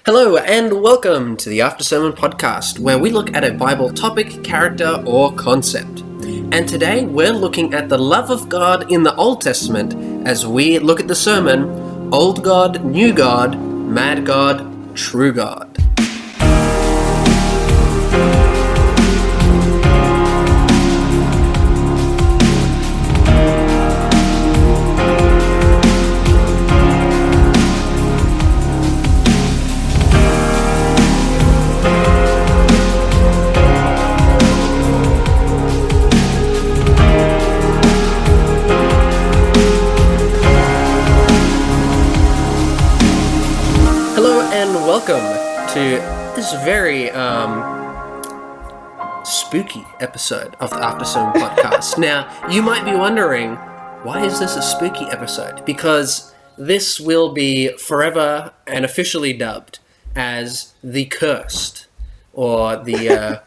Hello and welcome to the After Sermon Podcast, where we look at a Bible topic, character, or concept. And today we're looking at the love of God in the Old Testament as we look at the sermon, Old God, New God, Mad God, True God. Welcome to this very spooky episode of the After Sermon Podcast. Now, you might be wondering, why is this a spooky episode? Because this will be forever and officially dubbed as the Cursed, or the,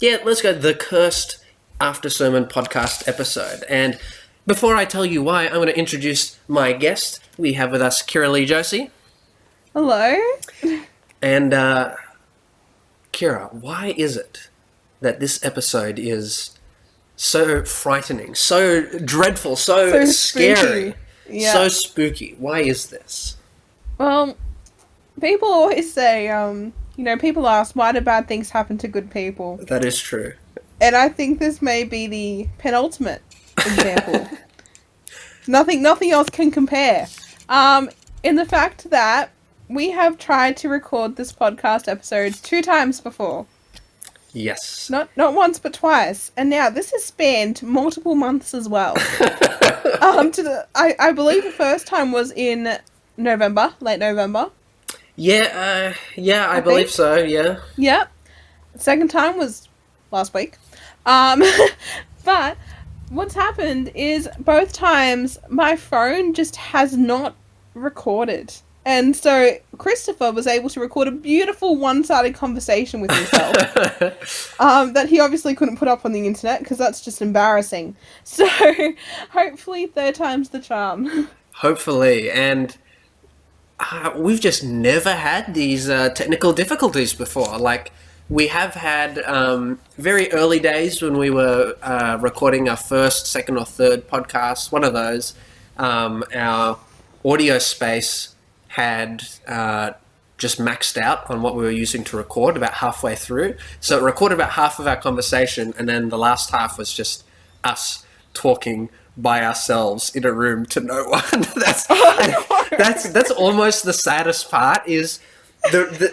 the Cursed After Sermon Podcast episode. And before I tell you why, I'm going to introduce my guest. We have with us Kira-Leigh Josie. Hello. And, Kira, why is it that this episode is so frightening, so dreadful, so scary, so spooky? Why is this? Well, people always say, people ask, why do bad things happen to good people? That is true. And I think this may be the penultimate example. Nothing else can compare. In the fact that we have tried to record this podcast episode 2 times before. Yes. Not once, but twice. And now this has spanned multiple months as well. I believe the first time was in November, late November. I believe so, yeah. Yep. Second time was last week. But what's happened is both times my phone just has not recorded. And so Christopher was able to record a beautiful one-sided conversation with himself that he obviously couldn't put up on the internet because that's just embarrassing. So hopefully third time's the charm. Hopefully. And we've just never had these technical difficulties before. Like, we have had very early days when we were recording our first, second, or third podcast, one of those, our audio space had just maxed out on what we were using to record about halfway through. So it recorded about half of our conversation, and then the last half was just us talking by ourselves in a room to no one. That's almost the saddest part, is the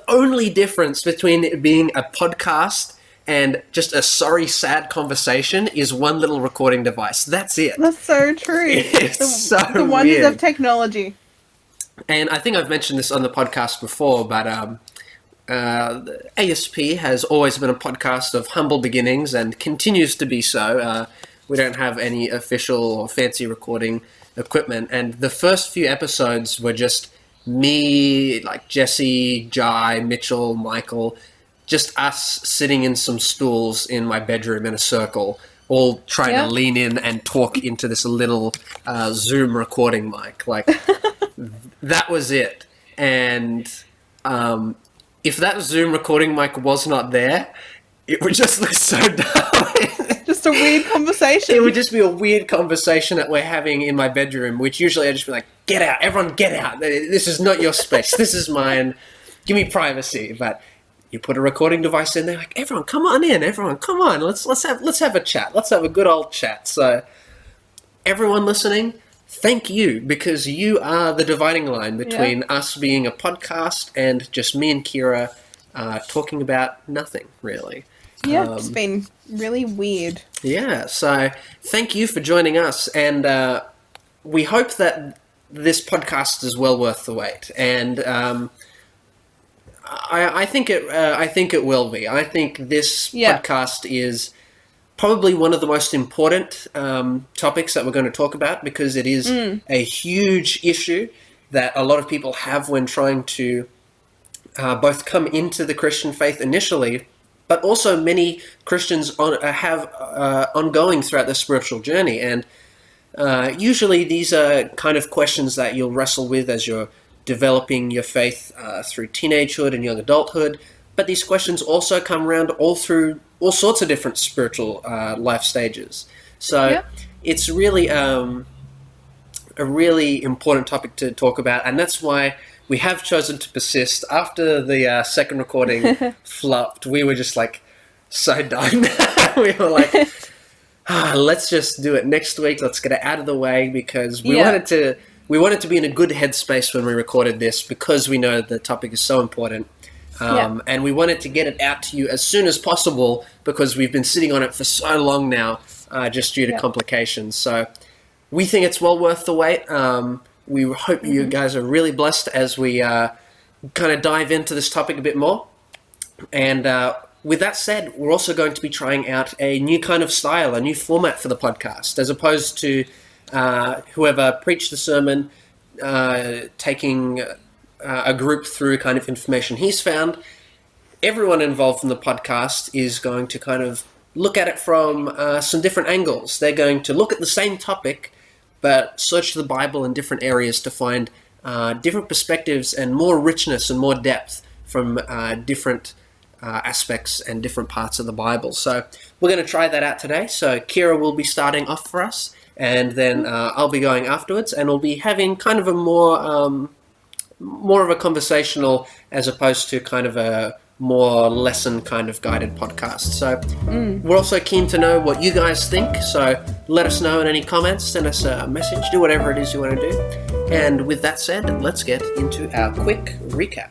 only difference between it being a podcast and just a sorry, sad conversation is one little recording device. That's it. That's so true. It's the wonders of technology. And I think I've mentioned this on the podcast before, but ASP has always been a podcast of humble beginnings and continues to be so. We don't have any official or fancy recording equipment. And the first few episodes were just me, like Jesse, Jai, Mitchell, Michael, just us sitting in some stools in my bedroom in a circle, all trying to lean in and talk into this little Zoom recording mic. Like, that was it. And if that Zoom recording mic was not there, it would just look so dumb. Just a weird conversation. It would just be a weird conversation that we're having in my bedroom, which usually I'd just be like, get out, everyone get out. This is not your space. This is mine. Give me privacy. But you put a recording device in there, like, everyone, come on in. Everyone, come on. Let's have a chat. Let's have a good old chat. So, everyone listening, thank you, because you are the dividing line between us being a podcast and just me and Kira talking about nothing, really. Yeah, it's been really weird. Yeah, so thank you for joining us, and we hope that this podcast is well worth the wait. And I think it will be. I think this podcast is probably one of the most important topics that we're going to talk about, because it is a huge issue that a lot of people have when trying to both come into the Christian faith initially, but also many Christians have ongoing throughout their spiritual journey. And usually these are kind of questions that you'll wrestle with as you're developing your faith through teenagehood and young adulthood. But these questions also come around all through all sorts of different spiritual life stages. So it's really a really important topic to talk about, and that's why we have chosen to persist. After the second recording flopped, we were just like so done. We were like, let's just do it next week. Let's get it out of the way, because we wanted to be in a good headspace when we recorded this, because we know the topic is so important. And we wanted to get it out to you as soon as possible, because we've been sitting on it for so long now, just due to complications. So we think it's well worth the wait. We hope you guys are really blessed as we kind of dive into this topic a bit more. And with that said, we're also going to be trying out a new kind of style, a new format for the podcast, as opposed to whoever preached the sermon taking a group through kind of information he's found. Everyone involved in the podcast is going to kind of look at it from some different angles. They're going to look at the same topic, but search the Bible in different areas to find different perspectives and more richness and more depth from different aspects and different parts of the Bible. So we're going to try that out today. So Kira will be starting off for us, and then I'll be going afterwards, and we'll be having kind of a more of a conversational, as opposed to kind of a more lesson kind of guided podcast. So we're also keen to know what you guys think, so let us know in any comments, send us a message, do whatever it is you want to do. And with that said, let's get into our quick recap.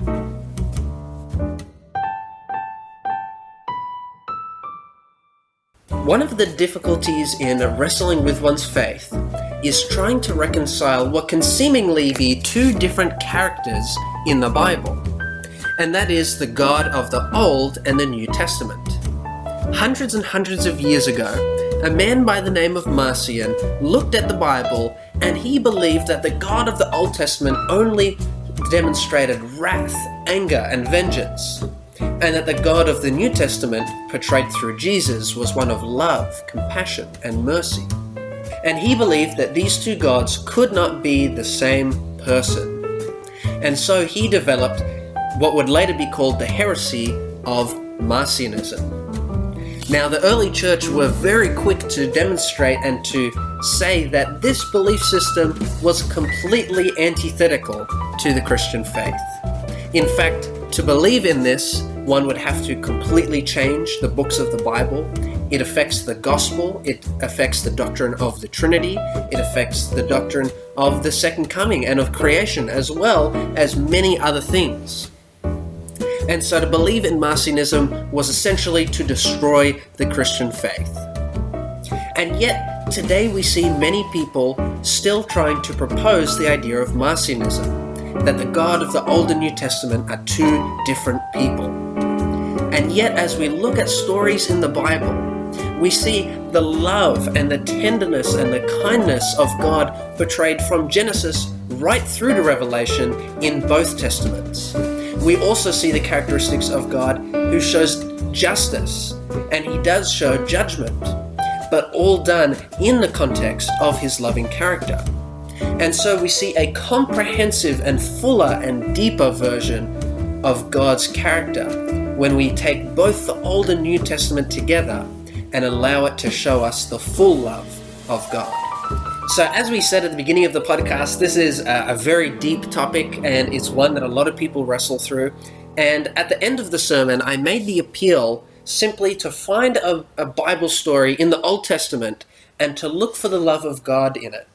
One of the difficulties in wrestling with one's faith is trying to reconcile what can seemingly be two different characters in the Bible, and that is the God of the Old and the New Testament. Hundreds and hundreds of years ago, a man by the name of Marcion looked at the Bible, and he believed that the God of the Old Testament only demonstrated wrath, anger, and vengeance, and that the God of the New Testament, portrayed through Jesus, was one of love, compassion, and mercy. And he believed that these two gods could not be the same person. And so he developed what would later be called the heresy of Marcionism. Now, the early church were very quick to demonstrate and to say that this belief system was completely antithetical to the Christian faith. In fact, to believe in this, one would have to completely change the books of the Bible. It affects the gospel, it affects the doctrine of the Trinity, it affects the doctrine of the second coming and of creation, as well as many other things. And so to believe in Marcionism was essentially to destroy the Christian faith. And yet, today we see many people still trying to propose the idea of Marcionism, that the God of the Old and New Testament are two different people. And yet, as we look at stories in the Bible, we see the love and the tenderness and the kindness of God portrayed from Genesis right through to Revelation in both Testaments. We also see the characteristics of God who shows justice, and he does show judgment, but all done in the context of his loving character. And so we see a comprehensive and fuller and deeper version of God's character when we take both the Old and New Testament together and allow it to show us the full love of God. So as we said at the beginning of the podcast, this is a very deep topic, and it's one that a lot of people wrestle through. And at the end of the sermon, I made the appeal simply to find a Bible story in the Old Testament and to look for the love of God in it.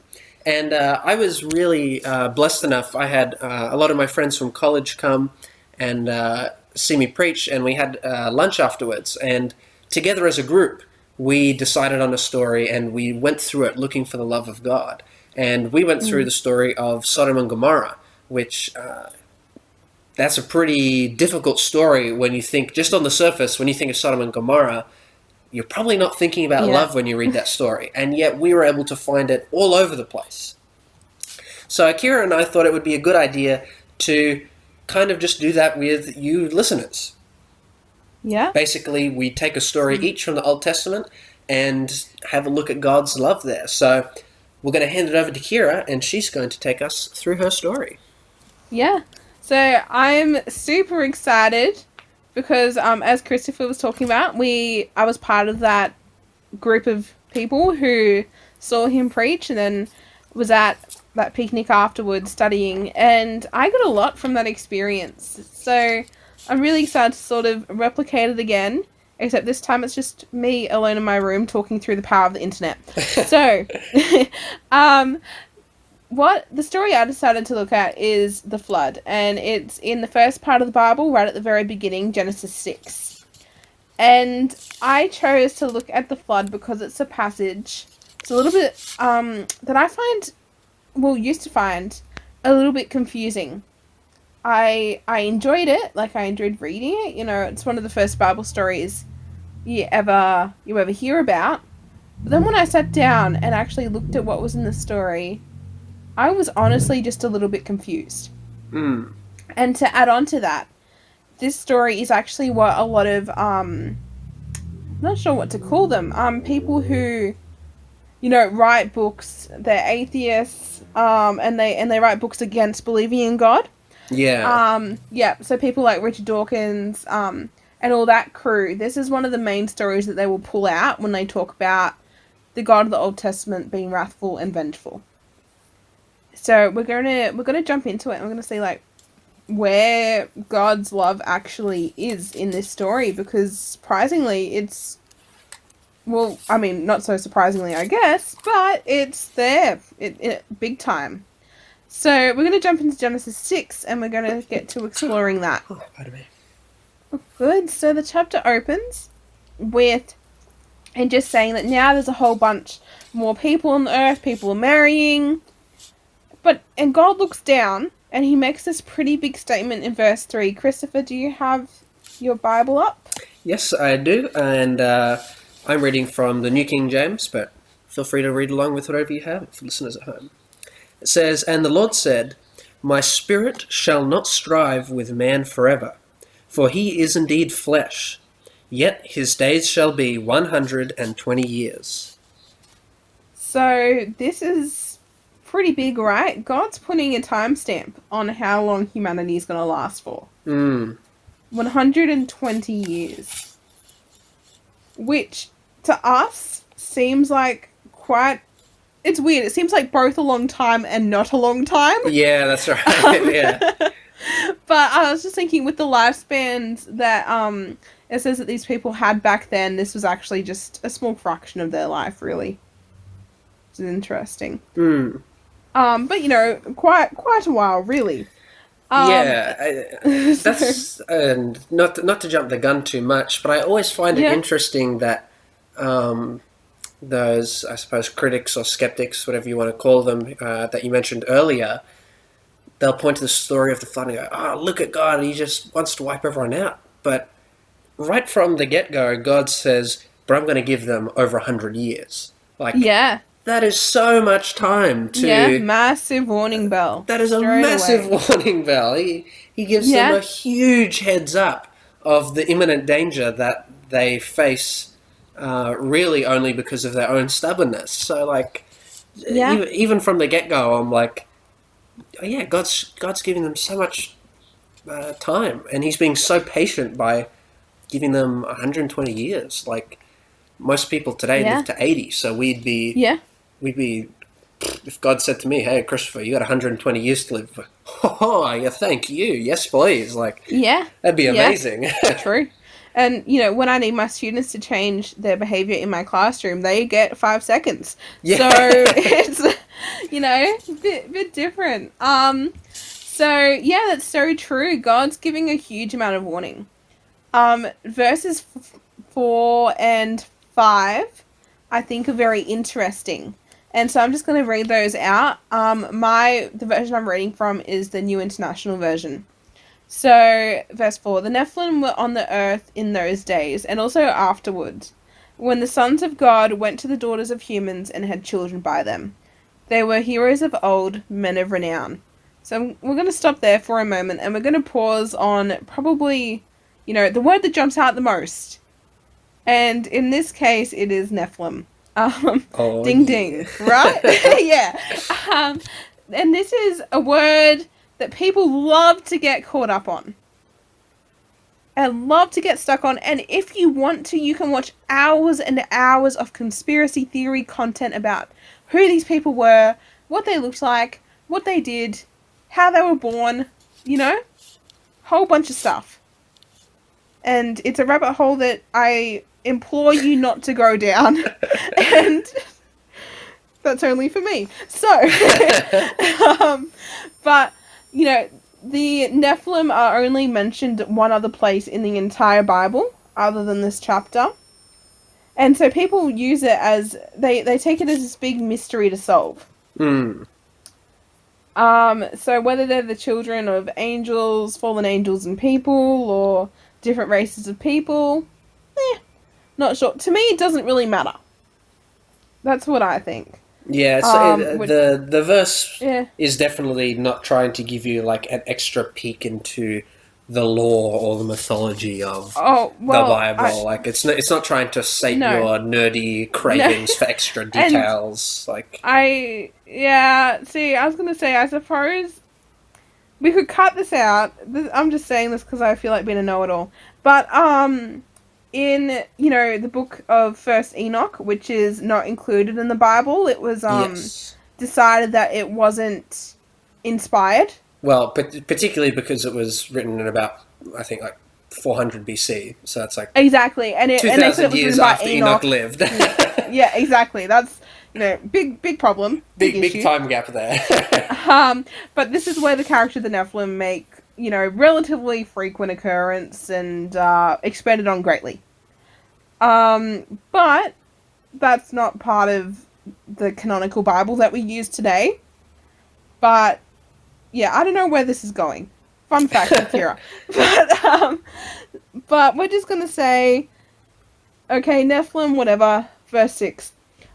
And I was really blessed enough. I had a lot of my friends from college come and see me preach, and we had lunch afterwards. And together as a group, we decided on a story, and we went through it looking for the love of God. And we went through the story of Sodom and Gomorrah, which that's a pretty difficult story when you think, just on the surface, when you think of Sodom and Gomorrah, you're probably not thinking about love when you read that story. And yet we were able to find it all over the place. So Kira and I thought it would be a good idea to kind of just do that with you listeners. Yeah. Basically, we take a story each from the Old Testament and have a look at God's love there. So we're going to hand it over to Kira, and she's going to take us through her story. Yeah. So I'm super excited because as Christopher was talking about, I was part of that group of people who saw him preach and then was at that picnic afterwards studying, and I got a lot from that experience. So I'm really excited to sort of replicate it again, except this time it's just me alone in my room talking through the power of the internet. So um what the story I decided to look at is the flood, and it's in the first part of the Bible, right at the very beginning, Genesis 6. And I chose to look at the flood because it's a passage. It's a little bit that I find, well, used to find a little bit confusing. I enjoyed it, like I enjoyed reading it. You know, it's one of the first Bible stories you ever hear about. But then when I sat down and actually looked at what was in the story, I was honestly just a little bit confused. Mm. And to add on to that, this story is actually what a lot of I'm not sure what to call them. People who, write books. They're atheists. And they write books against believing in God. Yeah. Yeah. So people like Richard Dawkins, and all that crew. This is one of the main stories that they will pull out when they talk about the God of the Old Testament being wrathful and vengeful. So we're gonna jump into it, and we're gonna see like where God's love actually is in this story, because surprisingly it's, well, I mean, not so surprisingly, I guess, but it's there, it big time. So we're gonna jump into Genesis 6, and we're gonna get to exploring that. Oh, pardon me. Good. So the chapter opens with and just saying that now there's a whole bunch more people on the earth, people are marrying. And God looks down and he makes this pretty big statement in verse 3. Christopher, do you have your Bible up? Yes, I do, and I'm reading from the New King James, but feel free to read along with whatever you have for listeners at home. It says, "And the Lord said, My spirit shall not strive with man forever, for he is indeed flesh, yet his days shall be 120 years." So this is pretty big, right? God's putting a timestamp on how long humanity is going to last for. 120 years. Which, to us, seems like quite... It's weird. It seems like both a long time and not a long time. Yeah, that's right. Yeah. But I was just thinking, with the lifespans that it says that these people had back then, this was actually just a small fraction of their life, really. Which is interesting. But quite a while, really. That's not to jump the gun too much, but I always find it interesting that those, I suppose, critics or skeptics, whatever you want to call them, that you mentioned earlier, they'll point to the story of the flood and go, "Oh, look at God, he just wants to wipe everyone out." But right from the get-go, God says, "But I'm going to give them over 100 years." That is so much time to... Yeah, massive warning bell. That is a massive warning bell. He gives them a huge heads up of the imminent danger that they face, really only because of their own stubbornness. So, even from the get-go, I'm like, oh, yeah, God's giving them so much time, and he's being so patient by giving them 120 years. Like, most people today live to 80, so we'd be, if God said to me, "Hey, Christopher, you got 120 years to live," oh, yeah, thank you, yes, please. That'd be amazing. True. And, when I need my students to change their behavior in my classroom, they get 5 seconds. Yeah. So it's, a bit different. So, that's so true. God's giving a huge amount of warning. Verses 4 and 5, I think, are very interesting. And so I'm just going to read those out. The version I'm reading from is the New International Version. So, verse 4, "The Nephilim were on the earth in those days, and also afterwards, when the sons of God went to the daughters of humans and had children by them. They were heroes of old, men of renown." So we're going to stop there for a moment, and we're going to pause on probably, the word that jumps out the most. And in this case, it is Nephilim. Ding, right? Yeah. And this is a word that people love to get caught up on. And love to get stuck on. And if you want to, you can watch hours and hours of conspiracy theory content about who these people were, what they looked like, what they did, how they were born, whole bunch of stuff. And it's a rabbit hole that I implore you not to go down. And that's only for me. So, but, the Nephilim are only mentioned one other place in the entire Bible, other than this chapter. And so people use it as, they take it as this big mystery to solve. Mm. So whether they're the children of angels, fallen angels and people, or different races of people, not sure. To me, it doesn't really matter. That's what I think. Yeah, so the verse is definitely not trying to give you like an extra peek into the lore or the mythology of the Bible. It's not trying to sate your nerdy cravings for extra details. See, I was gonna say, I suppose we could cut this out. I'm just saying this because I feel like being a know-it-all. But in the book of First Enoch, which is not included in the Bible, it was decided that it wasn't inspired. Well, particularly because it was written in about, I think, like 400 BC. So that's like exactly, and 2,000 years after Enoch lived. Yeah, exactly. That's big problem, big time gap there. But this is where the character of the Nephilim make relatively frequent occurrence and expanded on greatly. But that's not part of the canonical Bible that we use today. But yeah, I don't know where this is going. Fun fact, Kira. But we're just gonna say, okay, Nephilim, whatever. Verse 6.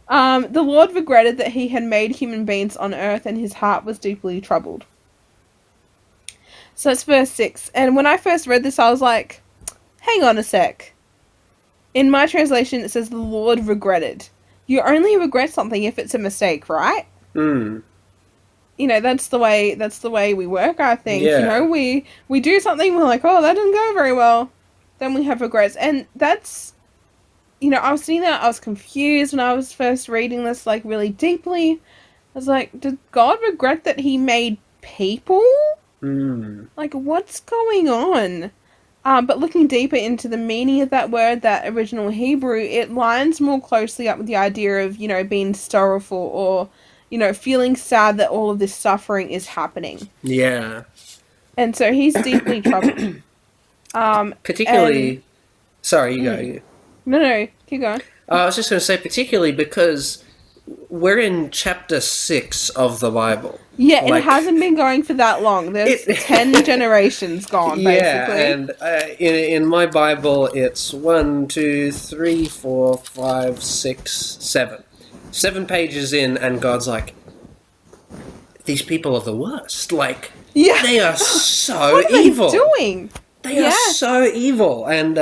The Lord regretted that he had made human beings on earth, and his heart was deeply troubled. So it's verse 6. And when I first read this, I was like, hang on a sec. In my translation, it says the Lord regretted. You only regret something if it's a mistake, right? Hmm. That's the way we work, I think. Yeah. We do something, we're like, oh, that didn't go very well. Then we have regrets. And that's, I was sitting there, I was confused when I was first reading this, like, really deeply. I was like, did God regret that he made people? Like, what's going on? But looking deeper into the meaning of that word, that original Hebrew, it lines more closely up with the idea of, being sorrowful or, feeling sad that all of this suffering is happening. Yeah. And so he's deeply troubled. Particularly... Sorry, you go. No, keep going. I was just going to say, particularly because we're in chapter 6 of the Bible. Yeah, it hasn't been going for that long. There's 10 generations gone, basically. Yeah, and in my Bible, it's 1, 2, 3, 4, 5, 6, 7. 7 pages in, and God's like, these people are the worst. Like, they are so what are evil. They doing? They are so evil. And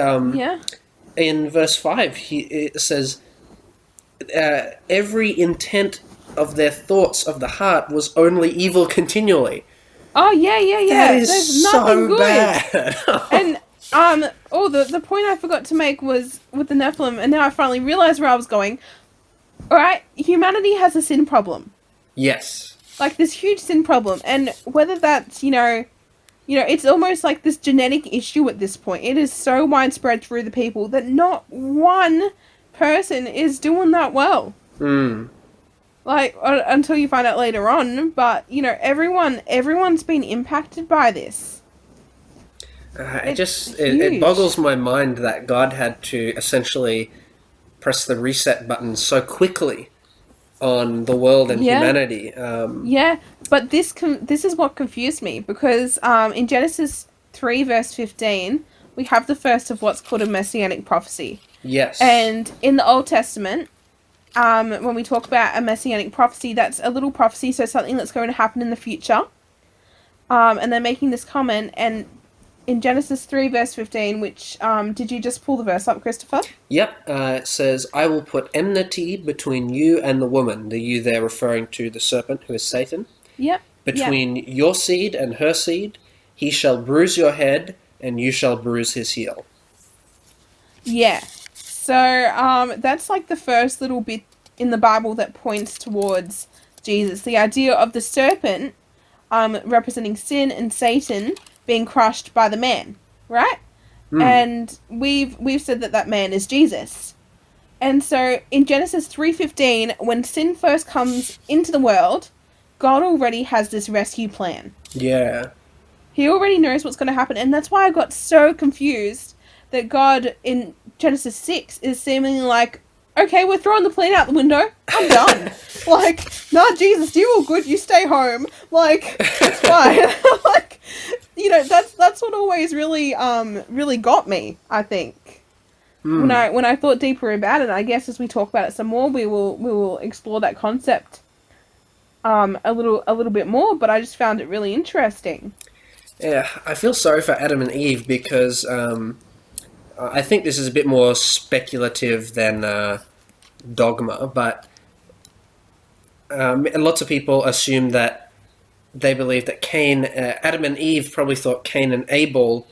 in verse 5, it says, every intent of their thoughts of the heart was only evil continually. Oh, yeah. That is There's so good. bad. And, the point I forgot to make was with the Nephilim, and now I finally realized where I was going. Alright, humanity has a sin problem. Yes. Like, this huge sin problem, and whether that's, it's almost like this genetic issue at this point. It is so widespread through the people that not one person is doing that well. Like, until you find out later on, but, everyone's been impacted by this. It boggles my mind that God had to essentially press the reset button so quickly on the world and humanity. But this is what confused me, because in Genesis 3 verse 15, we have the first of what's called a messianic prophecy. Yes. And in the Old Testament, when we talk about a messianic prophecy, that's a little prophecy, so something that's going to happen in the future. And they're making this comment, and in Genesis 3 verse 15, which, did you just pull the verse up, Christopher? Yep. It says, I will put enmity between you and the woman. The you there referring to the serpent, who is Satan. Yep. Yeah. Between your seed and her seed, he shall bruise your head, and you shall bruise his heel. Yeah. So that's like the first little bit in the Bible that points towards Jesus. The idea of the serpent representing sin and Satan being crushed by the man, right? Hmm. And we've said that that man is Jesus. And so in Genesis 3:15, when sin first comes into the world, God already has this rescue plan. Yeah. He already knows what's going to happen, and that's why I got so confused that God in Genesis 6 is seemingly like, okay, we're throwing the plane out the window. I'm done. Like, nah, Jesus, you all good. You stay home. Like, it's fine. Like, that's what always really got me, I think. Hmm. When I thought deeper about it, I guess as we talk about it some more, we will explore that concept a little bit more, but I just found it really interesting. Yeah, I feel sorry for Adam and Eve because I think this is a bit more speculative than dogma, but lots of people assume that they believe that Adam and Eve probably thought Cain and Abel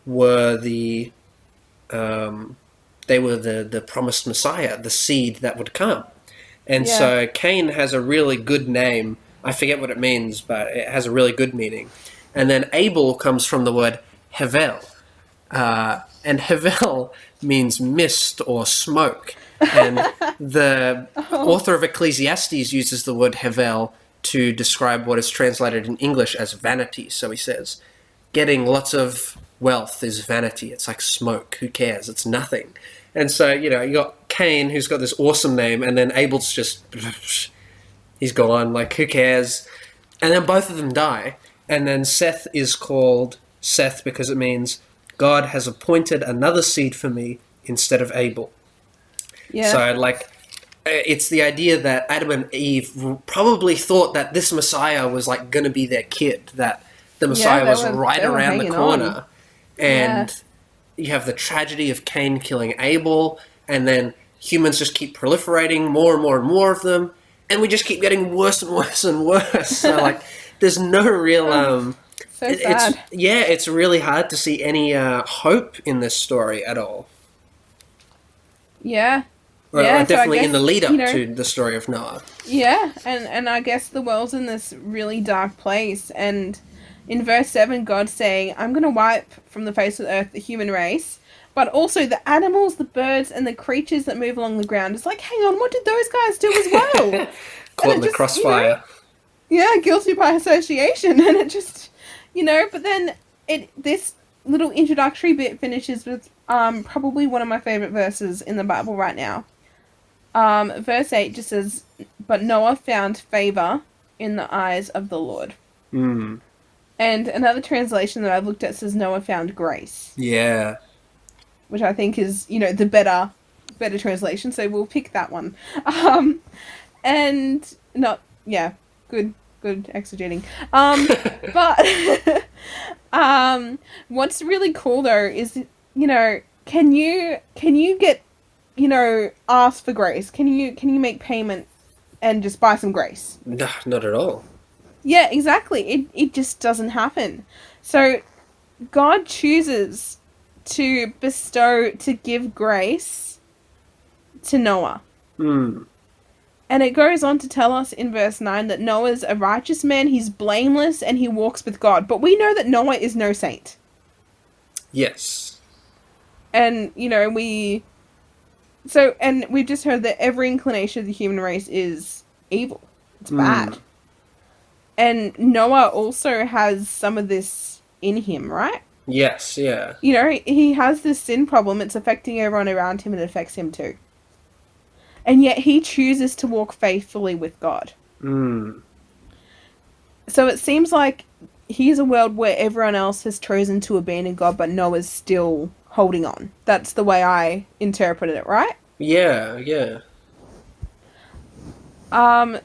were um, the promised Messiah, the seed that would come. And Yeah. so Cain has a really good name. I forget what it means, but it has a really good meaning. And then Abel comes from the word Hevel. And Hevel means mist or smoke. And the Oh, author of Ecclesiastes uses the word Hevel to describe what is translated in English as vanity. So he says, getting lots of wealth is vanity. It's like smoke. Who cares? It's nothing. And so, you got Cain, who's got this awesome name, and then Abel's just, he's gone. Like, who cares? And then both of them die. And then Seth is called Seth because it means God has appointed another seed for me instead of Abel. yeah. So, like, it's the idea that Adam and Eve probably thought that this Messiah was, like, going to be their kid, that the Yeah, Messiah was right they were around the hanging on. corner. Yeah. And you have the tragedy of Cain killing Abel, and then humans just keep proliferating, more and more and more of them, and we just keep getting worse and worse and worse. So, like, there's no real Oh, so sad. it's really hard to see any hope in this story at all. Yeah. Or Yeah, so I definitely in the guess, lead up to the story of Noah. yeah, and I guess the world's in this really dark place, and in verse 7, God's saying, I'm going to wipe from the face of the earth the human race, but also the animals, the birds, and the creatures that move along the ground. It's like, hang on, what did those guys do as well? And Caught in it the just, crossfire. yeah, guilty by association, and it just, but then this little introductory bit finishes with probably one of my favorite verses in the Bible right now. Verse 8 just says, but Noah found favor in the eyes of the Lord. Mm. And another translation that I've looked at says Noah found grace, Yeah. which I think is, the better translation, so we'll pick that one. And not, yeah, good exegeting. But what's really cool though is, can you get, ask for grace? Can you make payment and just buy some grace? No, not at all. Yeah, exactly. It just doesn't happen. So God chooses to give grace to Noah. Mm. And it goes on to tell us in verse 9 that Noah's a righteous man, he's blameless, and he walks with God. But we know that Noah is no saint. Yes. And, and we've just heard that every inclination of the human race is evil. It's bad. And Noah also has some of this in him, right? Yes, yeah. He has this sin problem. It's affecting everyone around him and it affects him too. And yet he chooses to walk faithfully with God. Mm. So it seems like here's a world where everyone else has chosen to abandon God, but Noah's still holding on. That's the way I interpreted it, right? Yeah, yeah.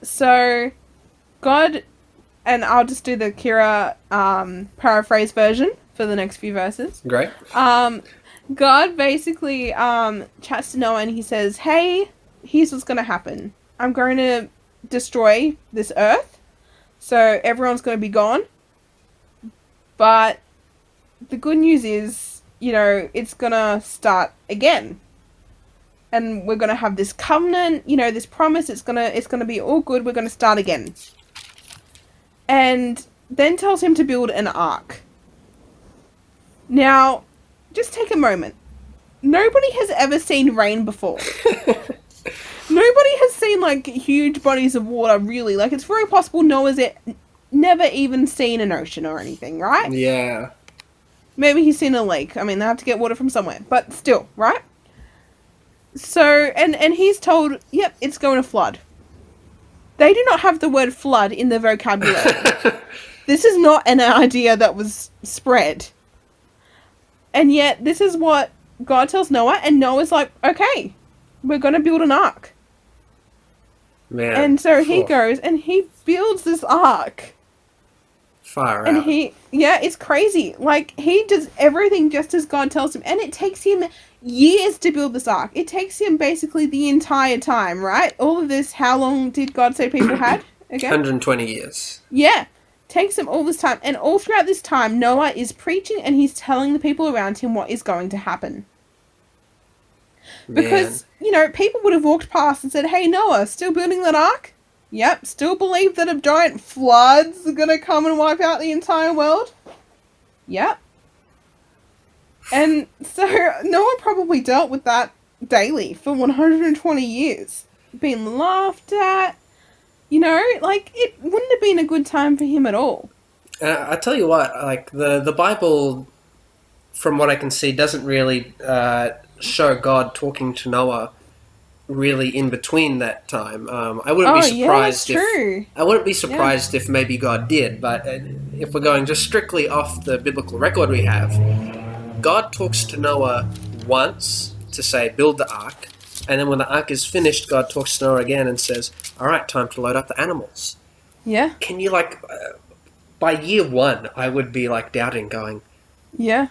So God, and I'll just do the Kira paraphrase version for the next few verses. Great. God basically chats to Noah and he says, hey, here's what's going to happen. I'm going to destroy this earth. So everyone's going to be gone. But the good news is, it's going to start again. And we're going to have this covenant, this promise. It's going to be all good. We're going to start again. And then tells him to build an ark. Now, just take a moment. Nobody has ever seen rain before. Nobody has seen, like, huge bodies of water, really. Like, it's very possible Noah's never even seen an ocean or anything, right? Yeah. Maybe he's seen a lake. I mean, they have to get water from somewhere. But still, right? So, and he's told, yep, it's going to flood. They do not have the word flood in their vocabulary. This is not an idea that was spread. And yet, this is what God tells Noah, and Noah's like, okay, we're going to build an ark. Man. And so he goes, and he builds this ark. Far and out. It's crazy. Like, he does everything just as God tells him. And it takes him years to build this ark. It takes him basically the entire time, right? All of this, how long did God say people had? Again? 120 years. Yeah. Takes him all this time. And all throughout this time, Noah is preaching and he's telling the people around him what is going to happen. Because, people would have walked past and said, hey, Noah, still building that ark? Yep, still believe that a giant flood's gonna come and wipe out the entire world? Yep. And so Noah probably dealt with that daily for 120 years. Being laughed at. It wouldn't have been a good time for him at all. I tell you what, like, the Bible, from what I can see, doesn't really show God talking to Noah really in between that time. I wouldn't be surprised I wouldn't be surprised if maybe God did, but if we're going just strictly off the biblical record we have, God talks to Noah once to say, build the ark, and then when the ark is finished, God talks to Noah again and says, all right, time to load up the animals. Yeah. Can you, by year one, I would be, doubting, going, yeah,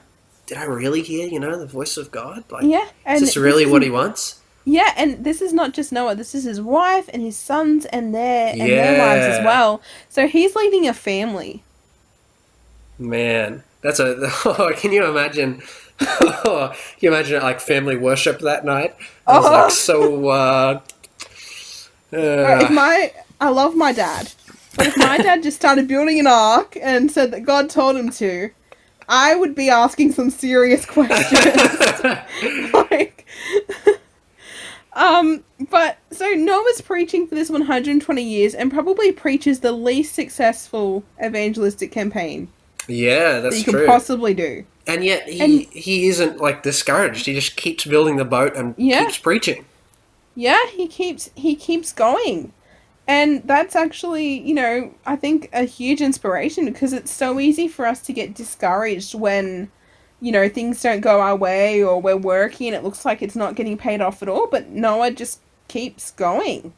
did I really hear, the voice of God? And is this really what he wants? Yeah, and this is not just Noah. This is his wife and his sons and their wives as well. So he's leading a family. Man, that's can you imagine? Can you imagine like family worship that night? I was so. I love my dad, but if my dad just started building an ark and said that God told him to, I would be asking some serious questions. But so Noah's preaching for this 120 years and probably preaches the least successful evangelistic campaign. Yeah, that's true. That you could possibly do. And yet he isn't discouraged. He just keeps building the boat and keeps preaching. Yeah, he keeps going. And that's actually, I think a huge inspiration because it's so easy for us to get discouraged when things don't go our way or we're working and it looks like it's not getting paid off at all. But Noah just keeps going.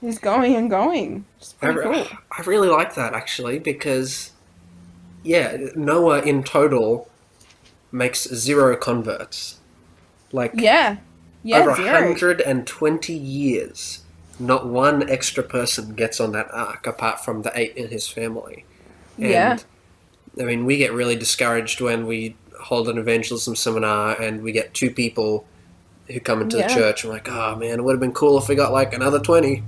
He's going and going. It's pretty cool. I really like that, actually, because, Noah in total makes 0 converts. Over 120 years, not one extra person gets on that ark apart from the 8 in his family. And I mean, we get really discouraged when we hold an evangelism seminar and we get 2 people who come into the church and we're like, oh man, it would have been cool if we got another 20.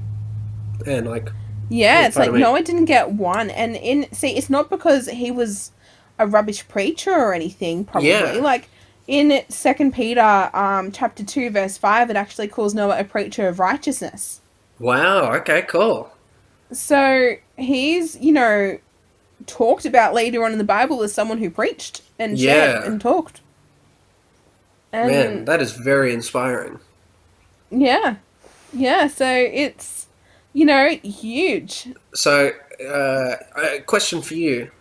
And it's like Noah didn't get 1. And it's not because he was a rubbish preacher or anything, probably. Yeah. In 2 Peter chapter 2 verse 5, it actually calls Noah a preacher of righteousness. Wow, okay, cool. So he's, talked about later on in the Bible as someone who preached and shared and talked. And man, that is very inspiring. Yeah. Yeah, so it's, huge. So, a question for you.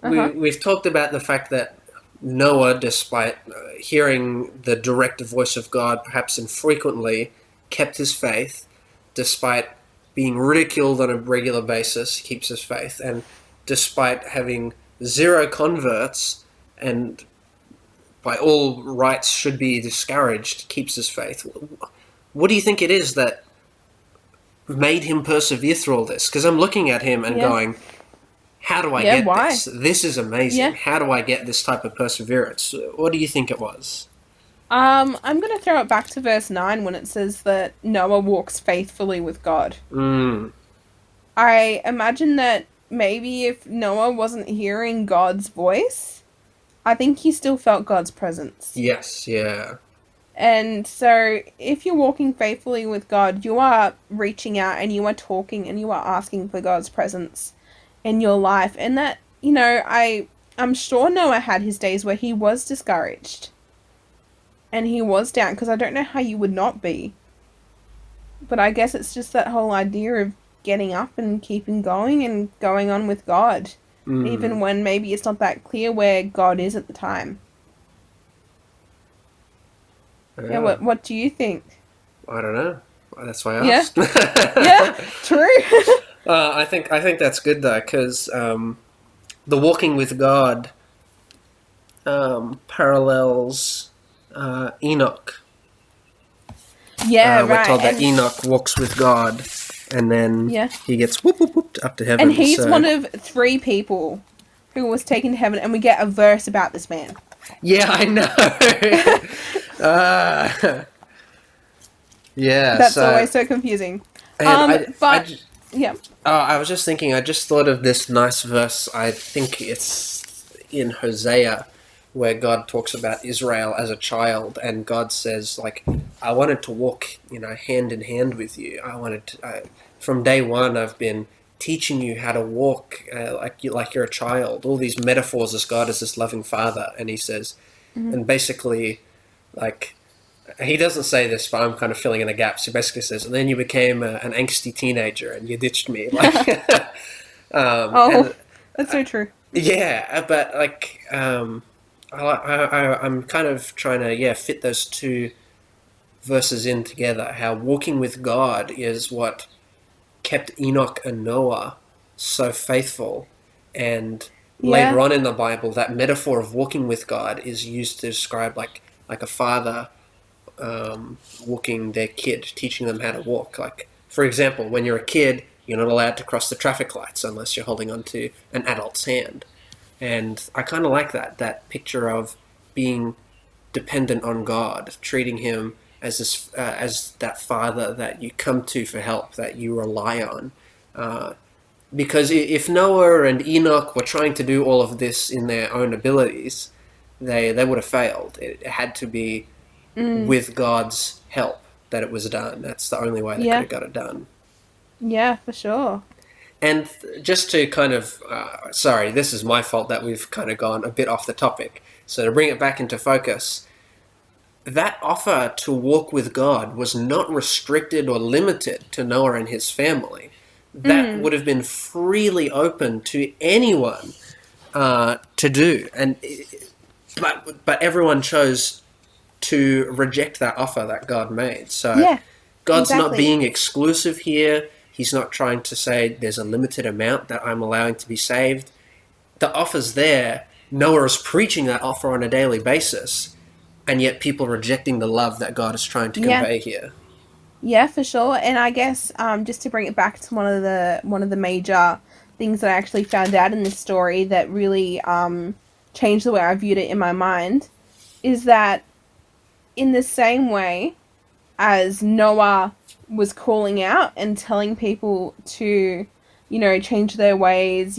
We've talked about the fact that Noah, despite hearing the direct voice of God perhaps infrequently, kept his faith. Despite being ridiculed on a regular basis, he keeps his faith. And despite having 0 converts and by all rights should be discouraged, keeps his faith. What do you think it is that made him persevere through all this? Because I'm looking at him and Yeah. going, how do I Yeah, get why? this? This is amazing. Yeah. How do I get this type of perseverance? What do you think it was? I'm going to throw it back to verse 9 when it says that Noah walks faithfully with God. Mm, I imagine that maybe if Noah wasn't hearing God's voice, I think he still felt God's presence. yes, yeah. And so if you're walking faithfully with God, you are reaching out and you are talking and you are asking for God's presence in your life. And that, I'm sure Noah had his days where he was discouraged and he was down, because I don't know how you would not be. But I guess it's just that whole idea of getting up and keeping going and going on with God, even Mm, when maybe it's not that clear where God is at the time. Yeah, yeah. what do you think? I don't know. That's why I Yeah, asked. yeah, true. I think that's good though, because the walking with God parallels Enoch. Yeah, We're right, told that Enoch walks with God, and then yeah, he gets whoop whoop whooped up to and heaven. he's So one of 3 people who was taken to heaven, and we get a verse about this man. yeah, I know. Yeah. That's So always so confusing. and But yeah, I was just thinking. I just thought of this nice verse. I think it's in Hosea, where God talks about Israel as a child, and God says, like, I wanted to walk, hand in hand with you. From day one, I've been teaching you how to walk like you're a child. All these metaphors as God as this loving father, and He says, hmm and basically, like, he doesn't say this, but I'm kind of filling in the gaps. He basically says, and then you became an angsty teenager and you ditched me. Like, oh, and that's so true. yeah, but like, I'm kind of trying to, fit those two verses in together. How walking with God is what kept Enoch and Noah so faithful. And later Yeah, on in the Bible, that metaphor of walking with God is used to describe like a father walking their kid, teaching them how to walk. Like, for example, when you're a kid, you're not allowed to cross the traffic lights unless you're holding onto an adult's hand. And I kind of like that picture of being dependent on God, treating Him as that father that you come to for help, that you rely on. Because if Noah and Enoch were trying to do all of this in their own abilities, they would have failed. It had to be mm, with God's help that it was done. That's the only way they could yeah, have got it done. yeah, for sure. And just to kind of, sorry, this is my fault that we've kind of gone a bit off the topic. So to bring it back into focus, that offer to walk with God was not restricted or limited to Noah and his family. That Mm, would have been freely open to anyone to do, but everyone chose to reject that offer that God made. So yeah, God's not exactly. being exclusive here. He's not trying to say there's a limited amount that I'm allowing to be saved. The offer's there. Noah is preaching that offer on a daily basis, and yet people rejecting the love that God is trying to Yeah, convey here. yeah, for sure. And I guess just to bring it back to one of the major things that I actually found out in this story that really changed the way I viewed it in my mind is that in the same way as Noah was calling out and telling people to, change their ways,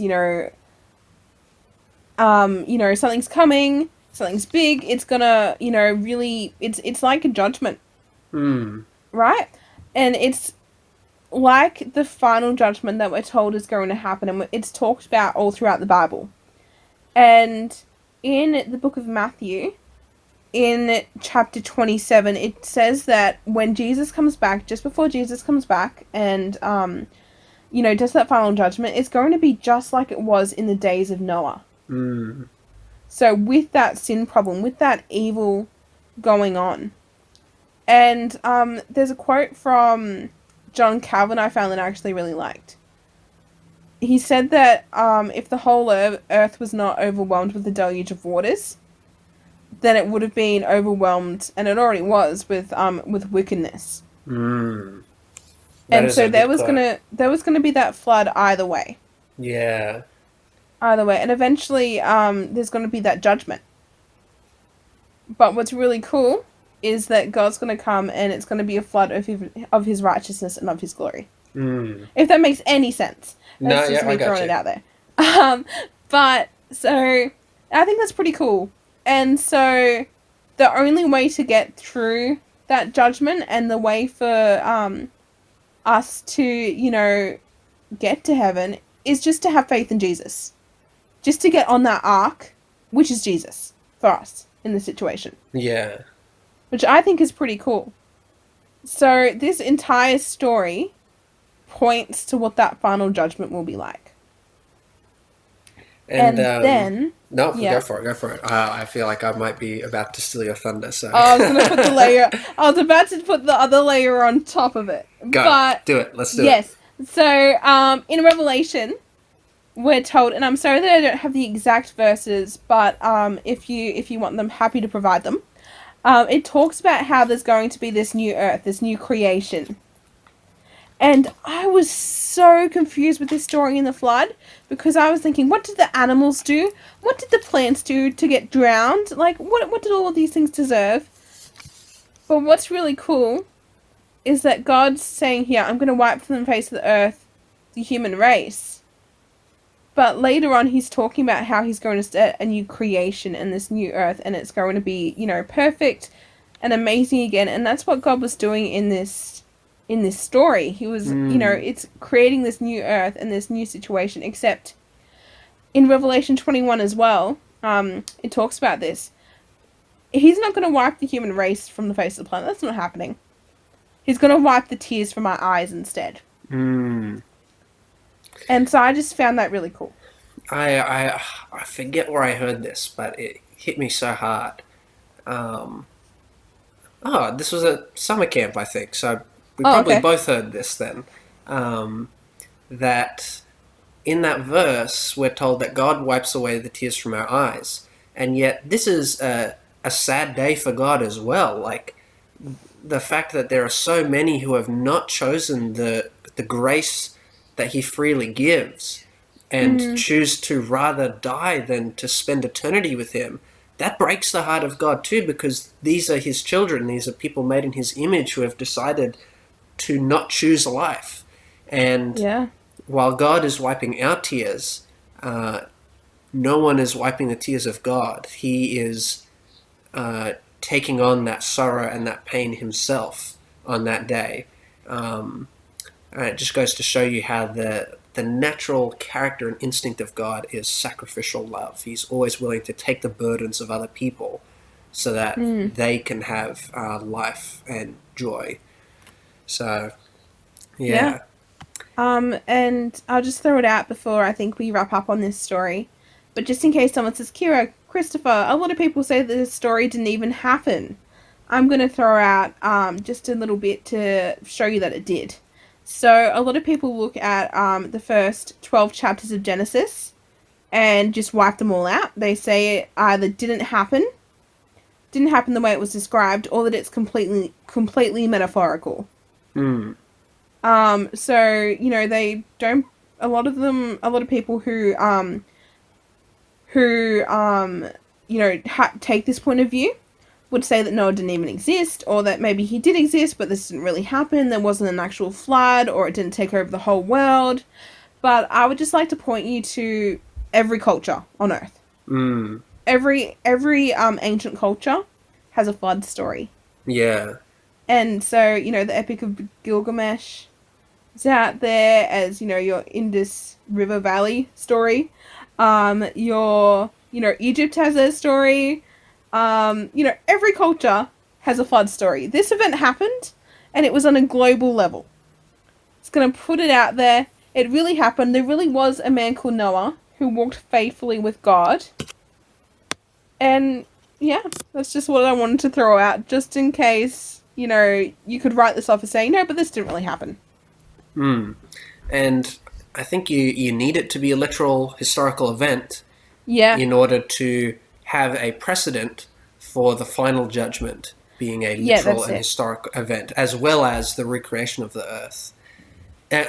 something's coming, something's big, it's gonna, really, it's like a judgment, Hmm. right? And it's like the final judgment that we're told is going to happen, and it's talked about all throughout the Bible. And in the book of Matthew, in chapter 27, it says that when Jesus comes back, just before Jesus comes back and, does that final judgment, it's going to be just like it was in the days of Noah. Hmm. So, with that sin problem, with that evil going on. And there's a quote from John Calvin I found that I actually really liked. He said that if the whole earth was not overwhelmed with the deluge of waters, then it would have been overwhelmed, and it already was, with wickedness. Hmm. That And is a so good quote. there was gonna be that flood either way. Yeah. Either way. And eventually there's gonna be that judgment. But what's really cool is that God's gonna come and it's gonna be a flood of his righteousness and of his glory. Mm. If that makes any sense. No, That's just yeah, I me got throwing it you. out there. Um, but so I think that's pretty cool. And so the only way to get through that judgment and the way for us to, get to heaven is just to have faith in Jesus. Just to get on that ark, which is Jesus for us in this situation, Yeah. which I think is pretty cool. So this entire story points to what that final judgment will be like. And And then, no, go yeah. for it, go for it. I feel like I might be about to steal your thunder, so I was gonna put the layer. I was about to put the other layer on top of it, go. but Do it. Let's do it. yes. So, in Revelation, we're told, and I'm sorry that I don't have the exact verses, but if you want them, happy to provide them. It talks about how there's going to be this new earth, this new creation, and I was so confused with this story in the flood because I was thinking, what did the animals do? What did the plants do to get drowned? Like, what did all of these things deserve? But what's really cool is that God's saying here, I'm going to wipe from the face of the earth the human race. But later on, he's talking about how he's going to start a new creation and this new earth, and it's going to be, perfect and amazing again. And that's what God was doing in this story. He was, Mm. it's creating this new earth and this new situation. Except in Revelation 21 as well, it talks about this. He's not going to wipe the human race from the face of the planet. That's not happening. He's going to wipe the tears from our eyes instead. Mm. And so I just found that really cool. I forget where I heard this, but it hit me so hard. Um, this was at summer camp, I think. So we Oh, probably okay. both heard this then. Um, that in that verse, we're told that God wipes away the tears from our eyes. And yet, this is a sad day for God as well. Like, the fact that there are so many who have not chosen the grace that He freely gives and Mm, choose to rather die than to spend eternity with Him. That breaks the heart of God too, because these are His children. These are people made in His image who have decided to not choose life. And yeah. while God is wiping our tears, no one is wiping the tears of God. He is taking on that sorrow and that pain himself on that day. And it just goes to show you how the natural character and instinct of God is sacrificial love. He's always willing to take the burdens of other people so that Mm, they can have life and joy. So, yeah. yeah. And I'll just throw it out before I think we wrap up on this story. But just in case someone says, Kira, Christopher, a lot of people say that this story didn't even happen. I'm going to throw out just a little bit to show you that it did. So, a lot of people look at the first 12 chapters of Genesis and just wipe them all out. They say it either didn't happen the way it was described, or that it's completely metaphorical. Mm. So they don't. A lot of people who take this point of view would say that Noah didn't even exist, or that maybe he did exist, but this didn't really happen. There wasn't an actual flood, or it didn't take over the whole world. But I would just like to point you to every culture on Earth. Mm. Every ancient culture has a flood story, Yeah. and so the Epic of Gilgamesh is out there as your Indus River Valley story. Your Egypt has a story. Every culture has a flood story. This event happened, and it was on a global level. It's gonna put it out there. It really happened. There really was a man called Noah who walked faithfully with God. And yeah, that's just what I wanted to throw out, just in case, you could write this off as saying, no, but this didn't really happen. Mm. And I think you need it to be a literal historical event Yeah. in order to have a precedent for the final judgment being a Yeah, literal that's and it. historic event, as well as the recreation of the earth.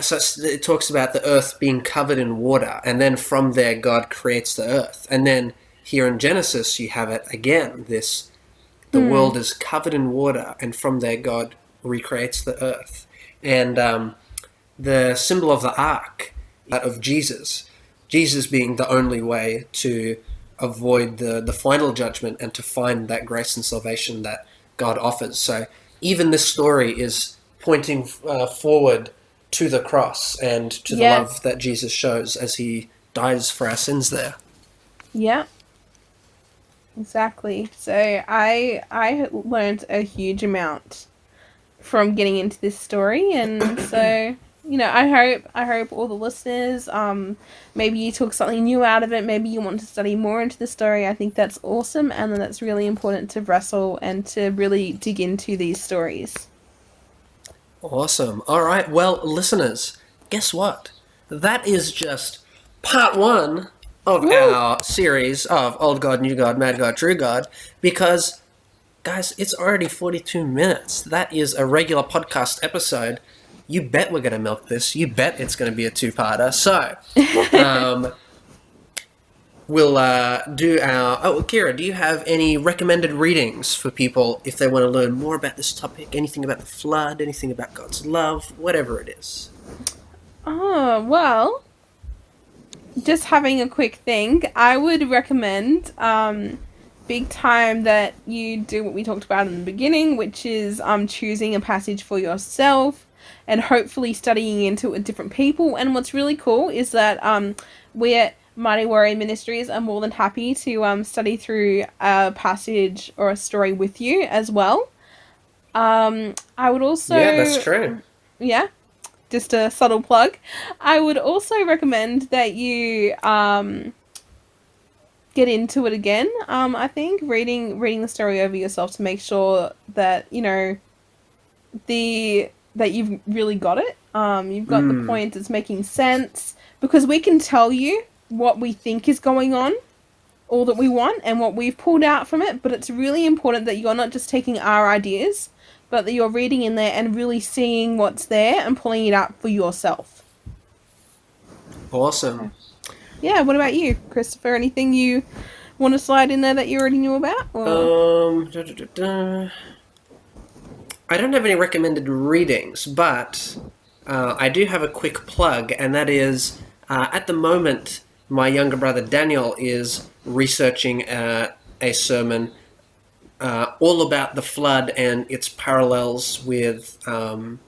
So it talks about the earth being covered in water, and then from there God creates the earth. And then here in Genesis you have it again, the world is covered in water, and from there God recreates the earth. And the symbol of the ark, that of Jesus being the only way to avoid the final judgment and to find that grace and salvation that God offers. So even this story is pointing forward to the cross and to the love that Jesus shows as he dies for our sins there. Yeah. Exactly. So I learned a huge amount from getting into this story, and so I hope all the listeners, maybe you took something new out of it, maybe you want to study more into the story. I think that's awesome, and that's really important to wrestle and to really dig into these stories. Awesome. All right. Well, listeners, guess what? That is just part 1 of our series of Old God, New God, Mad God, True God, because, guys, it's already 42 minutes. That is a regular podcast episode. You bet we're going to milk this. You bet it's going to be a 2-parter. So, we'll do our... Oh, Kira, do you have any recommended readings for people if they want to learn more about this topic? Anything about the flood, anything about God's love, whatever it is? Oh, well, just having a quick think, I would recommend big time that you do what we talked about in the beginning, which is choosing a passage for yourself and hopefully studying into it with different people. And what's really cool is that we at Mighty Warrior Ministries are more than happy to study through a passage or a story with you as well. I would also... Yeah, that's true. Yeah, just a subtle plug. I would also recommend that you get into it again. I think reading the story over yourself to make sure that that you've really got it. You've got the point. It's making sense, because we can tell you what we think is going on, all that we want, and what we've pulled out from it. But it's really important that you're not just taking our ideas, but that you're reading in there and really seeing what's there and pulling it out for yourself. Awesome. Yeah, what about you, Christopher? Anything you want to slide in there that you already knew about? Or? I don't have any recommended readings, but I do have a quick plug, and that is, at the moment, my younger brother Daniel is researching a sermon all about the flood and its parallels with the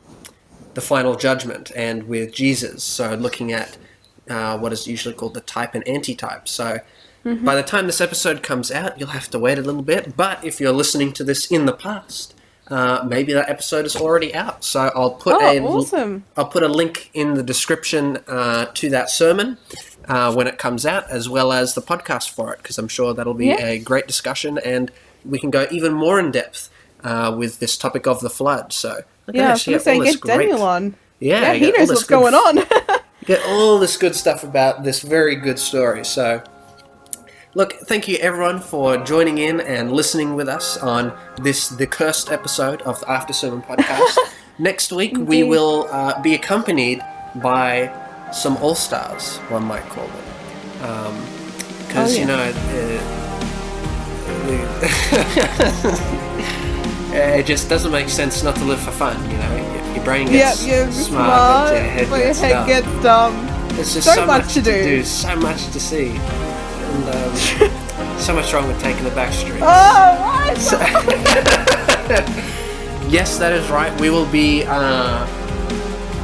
final judgment and with Jesus. So looking at what is usually called the type and antitype. So by the time this episode comes out, you'll have to wait a little bit. But if you're listening to this in the past, maybe that episode is already out. So I'll put I'll put a link in the description to that sermon when it comes out, as well as the podcast for it, because I'm sure that'll be a great discussion, and we can go even more in depth with this topic of the flood. So I was going to say, get Daniel on. Yeah, he knows what's going on. Get all this good stuff about this very good story. So, look, thank you everyone for joining in and listening with us on the cursed episode of the After Sermon podcast. Next week we will be accompanied by some all-stars, one might call them, because it just doesn't make sense not to live for fun. Your brain gets smart, but your head gets dumb. There's just so much to do, so much to see, and so much wrong with taking the back streets. Oh, what? Yes, that is right. We will be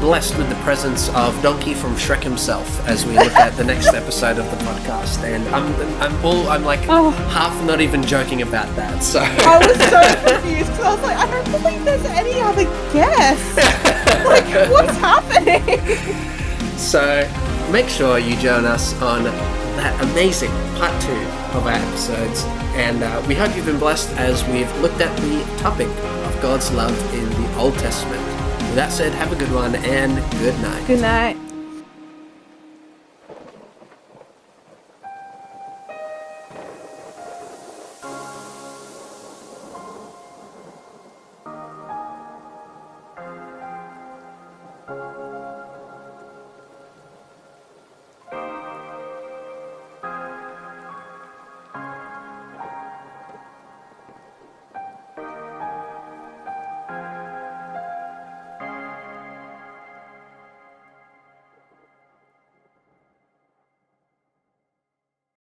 blessed with the presence of Donkey from Shrek himself as we look at the next episode of the podcast, and I'm like half not even joking about that. So I was so confused, because I was like, I don't believe there's any other guests. Like, what's happening? So make sure you join us on that amazing part 2 of our episodes, and we hope you've been blessed as we've looked at the topic of God's love in the Old Testament. With that said, have a good one and good night. Good night.